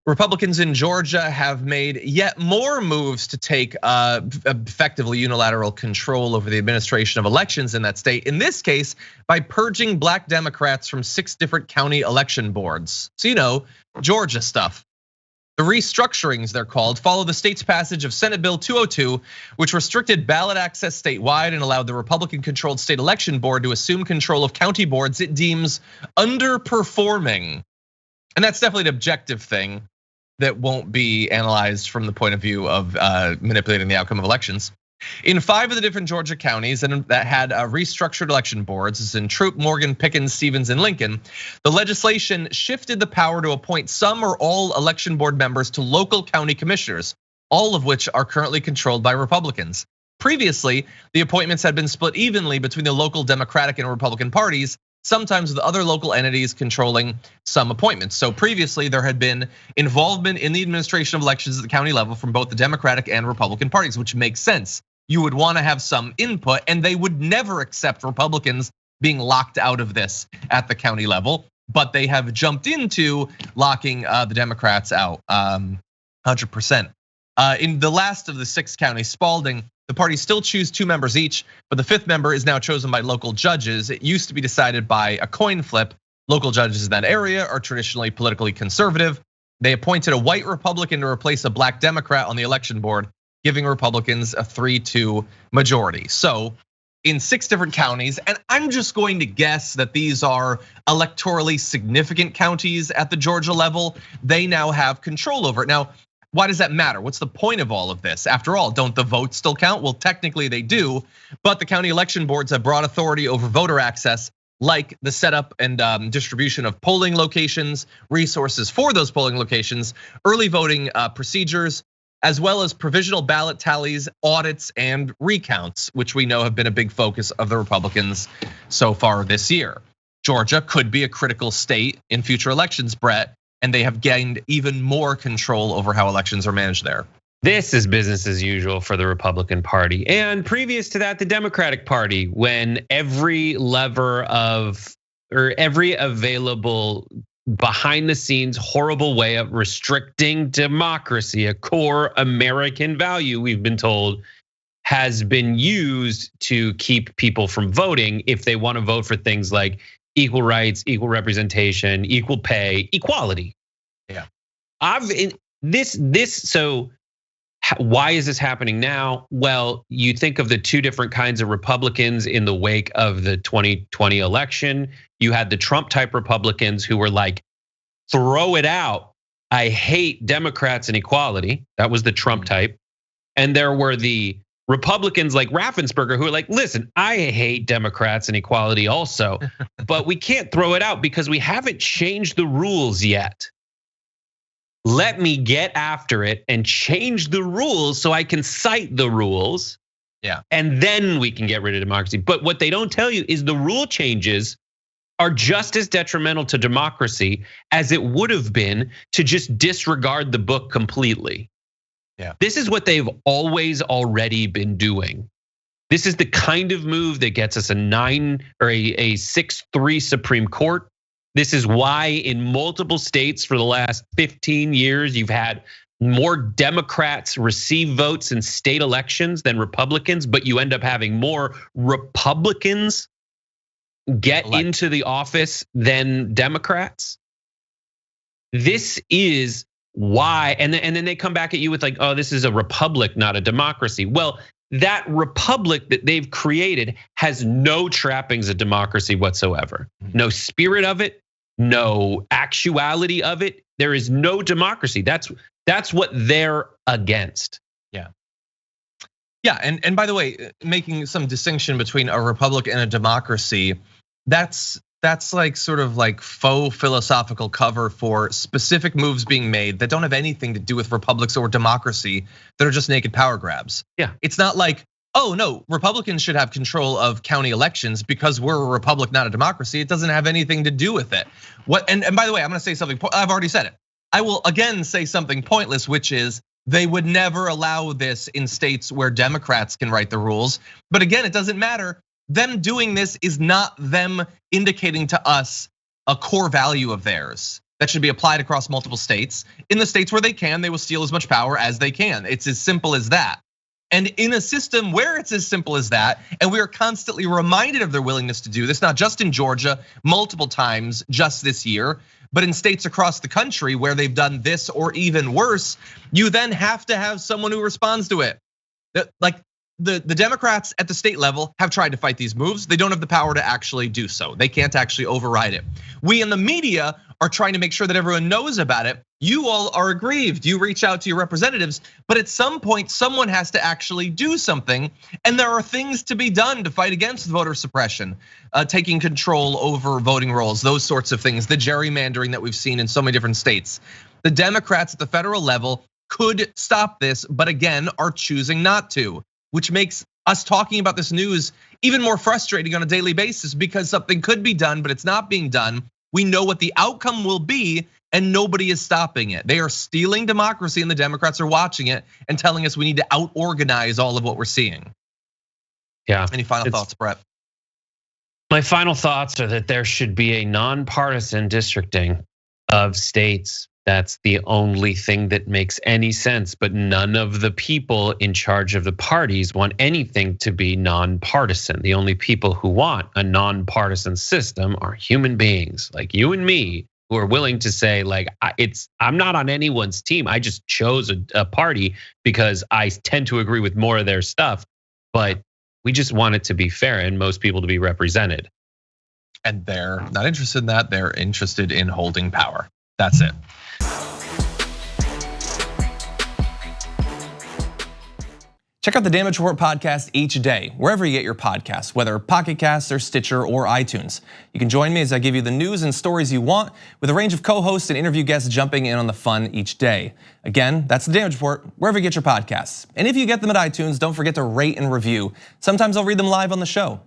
Republicans in Georgia have made yet more moves to take effectively unilateral control over the administration of elections in that state. In this case, by purging black Democrats from 6 different county election boards. So Georgia stuff. The restructurings, they're called, follow the state's passage of Senate Bill 202, which restricted ballot access statewide and allowed the Republican-controlled state election board to assume control of county boards it deems underperforming. And that's definitely an objective thing that won't be analyzed from the point of view of manipulating the outcome of elections. In 5 of the different Georgia counties that had restructured election boards, as in Troup, Morgan, Pickens, Stevens, and Lincoln, the legislation shifted the power to appoint some or all election board members to local county commissioners, all of which are currently controlled by Republicans. Previously, the appointments had been split evenly between the local Democratic and Republican parties, sometimes with other local entities controlling some appointments. So previously there had been involvement in the administration of elections at the county level from both the Democratic and Republican parties, which makes sense. You would want to have some input, and they would never accept Republicans being locked out of this at the county level, but they have jumped into locking the Democrats out 100%. In the last of the 6 counties, Spalding, the parties still choose 2 members each, but the 5th member is now chosen by local judges. It used to be decided by a coin flip. Local judges in that area are traditionally politically conservative. They appointed a white Republican to replace a black Democrat on the election board, giving Republicans a 3-2 majority. So in 6 different counties, and I'm just going to guess that these are electorally significant counties at the Georgia level, they now have control over it. Now, why does that matter? What's the point of all of this? After all, don't the votes still count? Well, technically they do, but the county election boards have broad authority over voter access, like the setup and distribution of polling locations, resources for those polling locations, early voting procedures, as well as provisional ballot tallies, audits, and recounts, which we know have been a big focus of the Republicans so far this year. Georgia could be a critical state in future elections, Brett, and they have gained even more control over how elections are managed there. This is business as usual for the Republican Party. And previous to that, the Democratic Party, when every lever of, or every available behind the scenes horrible way of restricting democracy, a core American value, we've been told, has been used to keep people from voting if they want to vote for things like equal rights, equal representation, equal pay, equality. Yeah. So why is this happening now? Well, you think of the 2 different kinds of Republicans in the wake of the 2020 election. You had the Trump type Republicans who were like, throw it out. I hate Democrats and equality. That was the Trump type. And there were the Republicans like Raffensperger who are like, listen, I hate Democrats and equality also, but we can't throw it out because we haven't changed the rules yet. Let me get after it and change the rules so I can cite the rules. Yeah. And then we can get rid of democracy. But what they don't tell you is the rule changes are just as detrimental to democracy as it would have been to just disregard the book completely. Yeah. This is what they've always already been doing. This is the kind of move that gets us a 6-3 Supreme Court. This is why in multiple states for the last 15 years, you've had more Democrats receive votes in state elections than Republicans, but you end up having more Republicans get into the office than Democrats. This is why, and then they come back at you with like, oh, this is a republic, not a democracy. Well, that republic that they've created has no trappings of democracy whatsoever. No spirit of it, no actuality of it. There is no democracy. That's what they're against. Yeah, and by the way, making some distinction between a republic and a democracy, that's like sort of like faux philosophical cover for specific moves being made that don't have anything to do with republics or democracy, that are just naked power grabs. Yeah. It's not like, oh no, Republicans should have control of county elections because we're a republic, not a democracy. It doesn't have anything to do with it. And by the way, I'm gonna say something, I've already said it. I will again say something pointless, which is they would never allow this in states where Democrats can write the rules. But again, it doesn't matter. Them doing this is not them indicating to us a core value of theirs. that should be applied across multiple states. In the states where they can, they will steal as much power as they can. It's as simple as that. And in a system where it's as simple as that, and we are constantly reminded of their willingness to do this, not just in Georgia, multiple times just this year, but in states across the country where they've done this or even worse, you then have to have someone who responds to it. Like the Democrats at the state level have tried to fight these moves. They don't have the power to actually do so. They can't actually override it. We in the media are trying to make sure that everyone knows about it. You all are aggrieved. You reach out to your representatives, but at some point, someone has to actually do something. And there are things to be done to fight against voter suppression, taking control over voting rolls, those sorts of things, the gerrymandering that we've seen in so many different states. The Democrats at the federal level could stop this, but again, are choosing not to, which makes us talking about this news even more frustrating on a daily basis because something could be done, but it's not being done. We know what the outcome will be, and nobody is stopping it. They are stealing democracy, and the Democrats are watching it and telling us we need to out-organize all of what we're seeing. Yeah. Any final thoughts, Brett? My final thoughts are that there should be a nonpartisan districting of states. That's the only thing that makes any sense, but none of the people in charge of the parties want anything to be nonpartisan. The only people who want a nonpartisan system are human beings like you and me, who are willing to say, like, I'm not on anyone's team. I just chose a party because I tend to agree with more of their stuff, but we just want it to be fair and most people to be represented. And they're not interested in that. They're interested in holding power. That's it. Check out the Damage Report podcast each day, wherever you get your podcasts, whether Pocket Casts or Stitcher or iTunes. You can join me as I give you the news and stories you want, with a range of co-hosts and interview guests jumping in on the fun each day. Again, that's the Damage Report, wherever you get your podcasts. And if you get them at iTunes, don't forget to rate and review. Sometimes I'll read them live on the show.